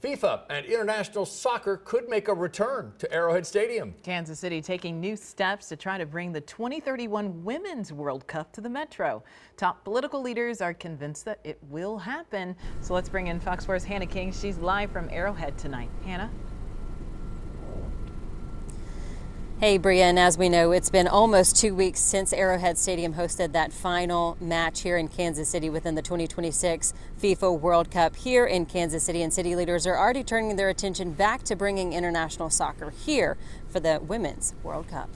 FIFA and international soccer could make a return to Arrowhead Stadium. Kansas City taking new steps to try to bring the 2031 Women's World Cup to the Metro. Top political leaders are convinced that it will happen. So let's bring in Fox 4's Hannah King. She's live from Arrowhead tonight. Hannah? Hey, Bria, and as we know, it's been almost 2 weeks since Arrowhead Stadium hosted that final match here in Kansas City within the 2026 FIFA World Cup here in Kansas City. And city leaders are already turning their attention back to bringing international soccer here for the Women's World Cup.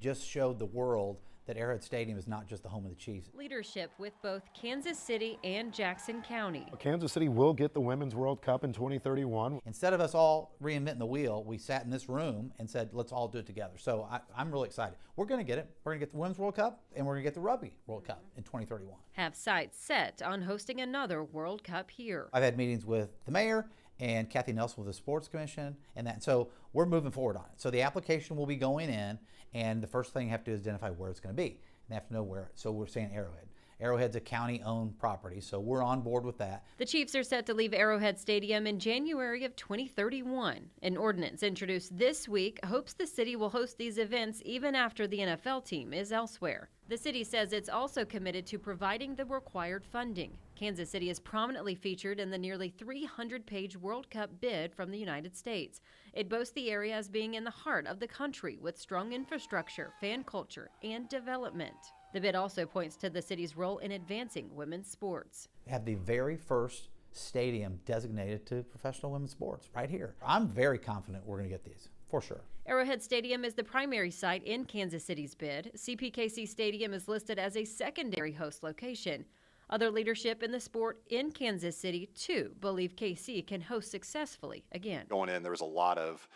Just showed the world that Arrowhead Stadium is not just the home of the Chiefs. Leadership with both Kansas City and Jackson County. Kansas City will get the Women's World Cup in 2031. Instead of us all reinventing the wheel, we sat in this room and said, let's all do it together. So I'm really excited. We're going to get it. We're going to get the Women's World Cup, and we're going to get the Rugby World Cup in 2031. Have sights set on hosting another World Cup here. I've had meetings with the mayor and Kathy Nelson with the Sports Commission and that. So we're moving forward on it. So the application will be going in, and the first thing you have to do is identify where it's going to be. And they have to know where. So we're saying Arrowhead. Arrowhead's a county-owned property, so we're on board with that. The Chiefs are set to leave Arrowhead Stadium in January of 2031. An ordinance introduced this week hopes the city will host these events even after the NFL team is elsewhere. The city says it's also committed to providing the required funding. Kansas City is prominently featured in the nearly 300-page World Cup bid from the United States. It boasts the area as being in the heart of the country with strong infrastructure, fan culture, and development. The bid also points to the city's role in advancing women's sports. We have the very first stadium designated to professional women's sports right here. I'm very confident we're going to get these, for sure. Arrowhead Stadium is the primary site in Kansas City's bid. CPKC Stadium is listed as a secondary host location. Other leadership in the sport in Kansas City, too, believe KC can host successfully again. Going in, there was a lot of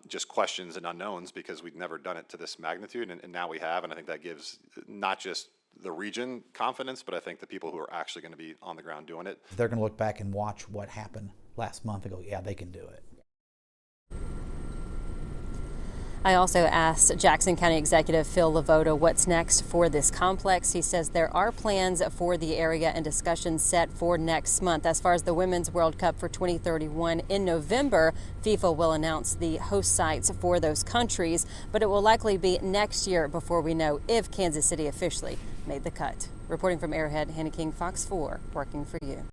just questions and unknowns because we'd never done it to this magnitude, and now we have, and I think that gives not just the region confidence, but I think the people who are actually going to be on the ground doing it. They're going to look back and watch what happened last month and go, yeah, they can do it. I also asked Jackson County Executive Phil Lavoda what's next for this complex. He says there are plans for the area and discussions set for next month. As far as the Women's World Cup for 2031 in November, FIFA will announce the host sites for those countries, but it will likely be next year before we know if Kansas City officially made the cut. Reporting from Arrowhead, Hannah King, Fox 4, working for you.